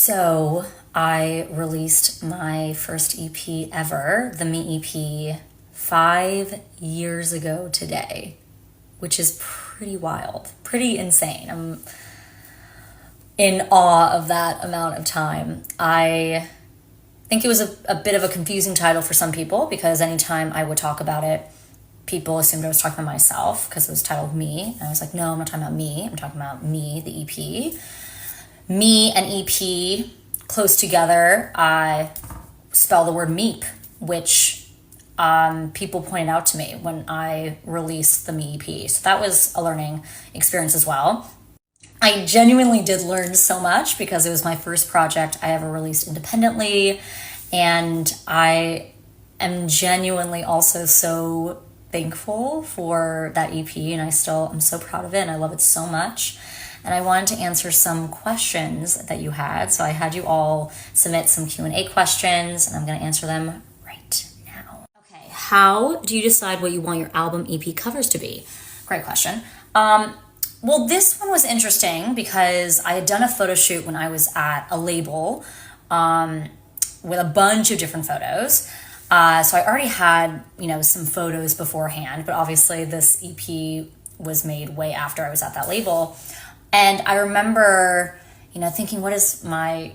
So I released my first EP ever, the Me EP, 5 years ago today, which is pretty wild, pretty insane. I'm in awe of that amount of time. I think it was a bit of a confusing title for some people because anytime I would talk about it, people assumed I was talking about myself because it was titled Me. And I was like, no, I'm not talking about me. I'm talking about Me, the EP. Me and EP, close together, I spell the word meep, which people pointed out to me when I released the Me EP. So that was a learning experience as well. I genuinely did learn so much because it was my first project I ever released independently. And I am genuinely also so thankful for that EP, and I'm so proud of it, and I love it so much. And I wanted to answer some questions that you had. So I had you all submit some Q&A questions, and I'm going to answer them right now. Okay, how do you decide what you want your album EP covers to be? Great question. Well, this one was interesting because I had done a photo shoot when I was at a label with a bunch of different photos. So I already had, some photos beforehand, but obviously this EP was made way after I was at that label. And I remember, thinking, what is my,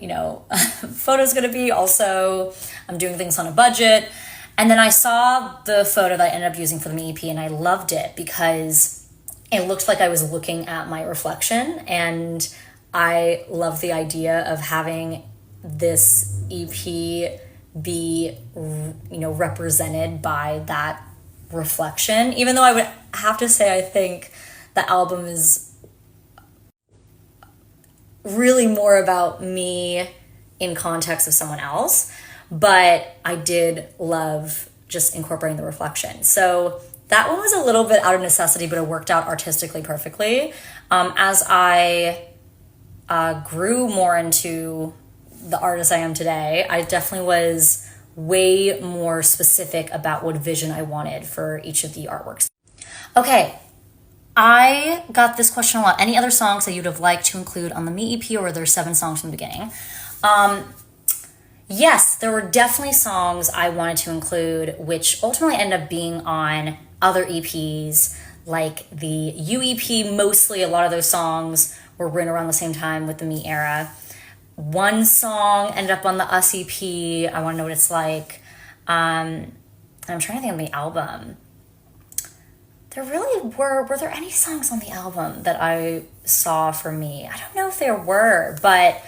photos going to be? Also, I'm doing things on a budget. And then I saw the photo that I ended up using for the Me EP, and I loved it because it looked like I was looking at my reflection. And I love the idea of having this EP be, represented by that reflection. Even though I would have to say, I think the album is really more about me in context of someone else, but I did love just incorporating the reflection. So that one was a little bit out of necessity, but it worked out artistically perfectly. As I grew more into the artist I am today, I definitely was way more specific about what vision I wanted for each of the artworks. Okay, I got this question a lot. Any other songs that you'd have liked to include on the Me EP, or were there 7 songs from the beginning? Yes, there were definitely songs I wanted to include, which ultimately ended up being on other EPs, like the U EP. Mostly a lot of those songs were written around the same time with the Me era. One song ended up on the Us EP, I Want to Know What It's Like. I'm trying to think of the album. There really were there any songs on the album that I saw for Me? I don't know if there were, but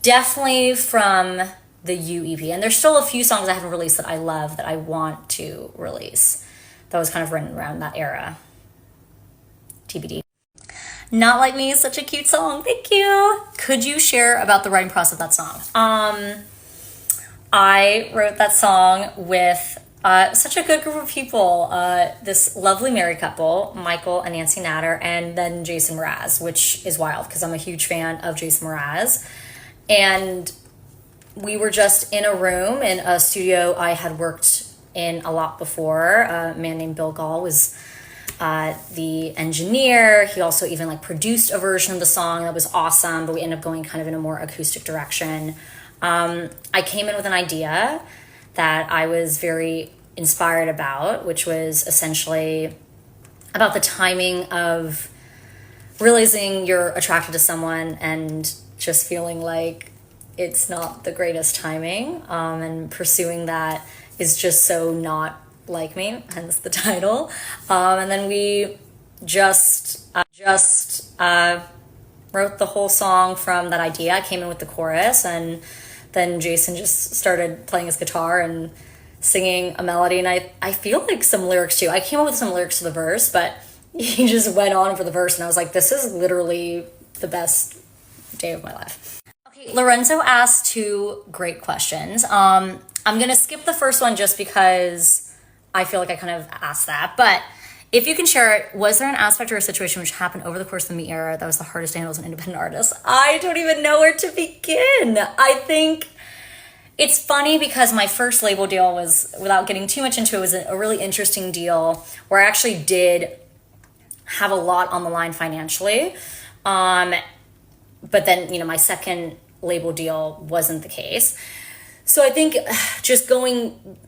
definitely from the U EP. And there's still a few songs I haven't released that I love that I want to release. That was kind of written around that era. TBD. Not Like Me is such a cute song. Thank you. Could you share about the writing process of that song? I wrote that song with such a good group of people. This lovely married couple, Michael and Nancy Natter, and then Jason Mraz, which is wild because I'm a huge fan of Jason Mraz. And we were just in a room in a studio I had worked in a lot before. A man named Bill Gall was the engineer. He also even produced a version of the song that was awesome, but we ended up going kind of in a more acoustic direction. I came in with an idea that I was very inspired about, which was essentially about the timing of realizing you're attracted to someone and just feeling like it's not the greatest timing, and pursuing that is just so not like me, hence the title. And then we just wrote the whole song from that idea. I came in with the chorus, and then Jason just started playing his guitar and singing a melody, and I feel like some lyrics too. I came up with some lyrics to the verse, but he just went on for the verse, and I was like, this is literally the best day of my life. Okay, Lorenzo asked 2 great questions. I'm gonna skip the first one just because I feel like I kind of asked that, but if you can share it, was there an aspect or a situation which happened over the course of the Me era that was the hardest to handle as an independent artist? I don't even know where to begin. I think it's funny because my first label deal was, without getting too much into it, was a really interesting deal where I actually did have a lot on the line financially. But then, my second label deal wasn't the case. So I think just going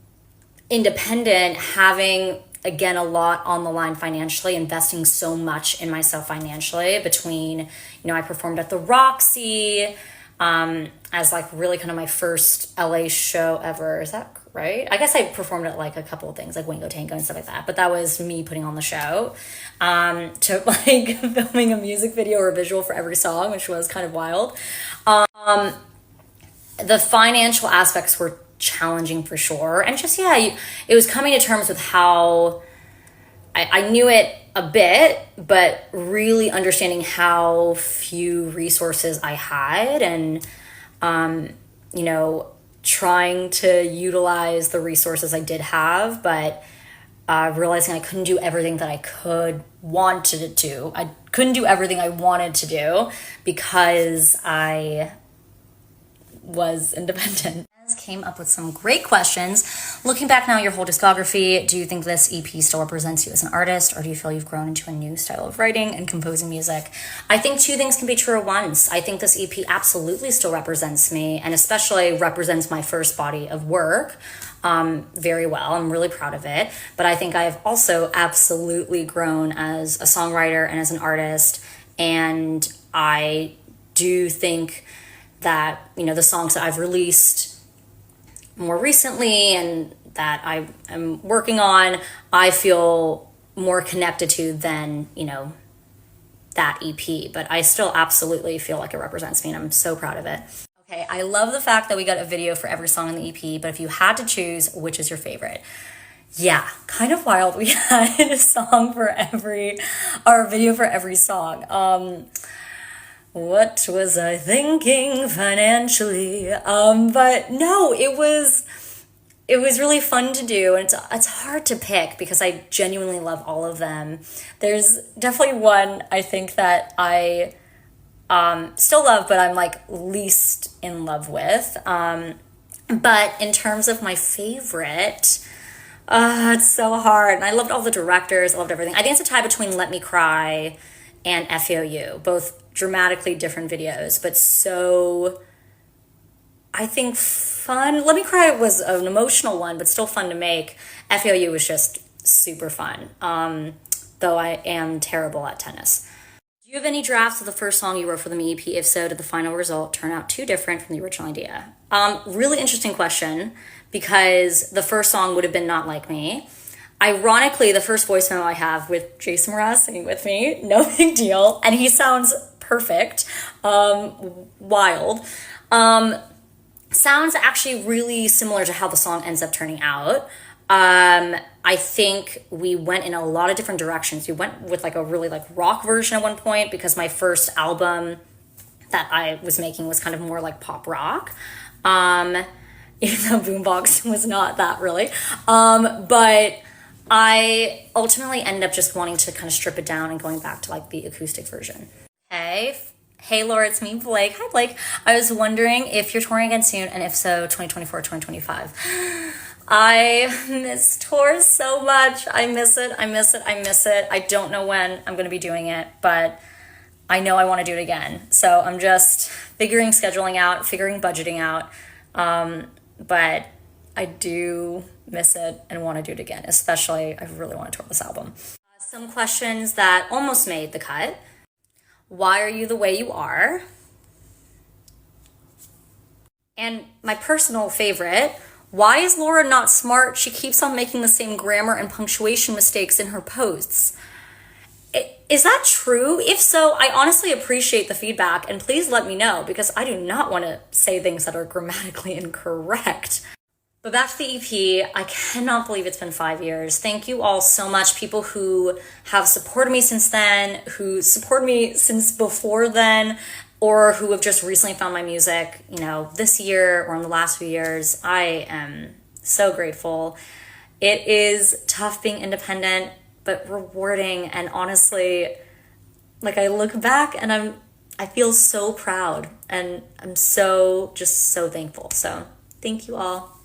independent, having, again, a lot on the line financially, investing so much in myself financially between, I performed at the Roxy as like really kind of my first LA show ever. Is that right? I guess I performed at like a couple of things like Wingo Tango and stuff like that, but that was me putting on the show, to like filming a music video or a visual for every song, which was kind of wild. The financial aspects were challenging for sure. And just, it was coming to terms with how I knew it a bit, but really understanding how few resources I had and, trying to utilize the resources I did have, but realizing I couldn't do everything that I wanted to. I couldn't do everything I wanted to do because I was independent. Came up with some great questions. Looking back now, your whole discography, do you think this EP still represents you as an artist, or do you feel you've grown into a new style of writing and composing music? I think two things can be true at once. I think this EP absolutely still represents me, and especially represents my first body of work very well. I'm really proud of it. But I think I've also absolutely grown as a songwriter and as an artist, and I do think that, the songs that I've released more recently and that I am working on, I feel more connected to than, that EP. But I still absolutely feel like it represents me, and I'm so proud of it. Okay, I love the fact that we got a video for every song in the EP, but if you had to choose, which is your favorite? Yeah, kind of wild. We had a video for every song. What was I thinking financially? But no, it was really fun to do, and it's hard to pick because I genuinely love all of them. There's definitely one I think that I still love, but I'm like least in love with. But in terms of my favorite, it's so hard. And I loved all the directors, I loved everything. I think it's a tie between Let Me Cry and FAOU, both dramatically different videos, but so, I think, fun. Let Me Cry was an emotional one, but still fun to make. FAOU was just super fun, though I am terrible at tennis. Do you have any drafts of the first song you wrote for the EP? If so, did the final result turn out too different from the original idea? Really interesting question, because the first song would have been Not Like Me. Ironically, the first voice memo I have with Jason Mraz singing with me, no big deal, and he sounds perfect, wild. Sounds actually really similar to how the song ends up turning out. I think we went in a lot of different directions. We went with like a really like rock version at one point, because my first album that I was making was kind of more like pop rock. Even though Boombox was not that really. But I ultimately ended up just wanting to kind of strip it down and going back to like the acoustic version. Hey Laura, it's me, Blake. Hi Blake. I was wondering if you're touring again soon, and if so, 2024, 2025. I miss tours so much. I miss it. I don't know when I'm going to be doing it, but I know I want to do it again. So I'm just figuring scheduling out, figuring budgeting out. But I do miss it and want to do it again, especially I really want to tour this album. Some questions that almost made the cut. Why are you the way you are? And my personal favorite, why is Laura not smart? She keeps on making the same grammar and punctuation mistakes in her posts. Is that true? If so, I honestly appreciate the feedback, and please let me know, because I do not want to say things that are grammatically incorrect. But back to the EP, I cannot believe it's been 5 years. Thank you all so much. People who have supported me since then, who supported me since before then, or who have just recently found my music, this year or in the last few years. I am so grateful. It is tough being independent, but rewarding. And honestly, like, I look back and I feel so proud, and I'm so thankful. So thank you all.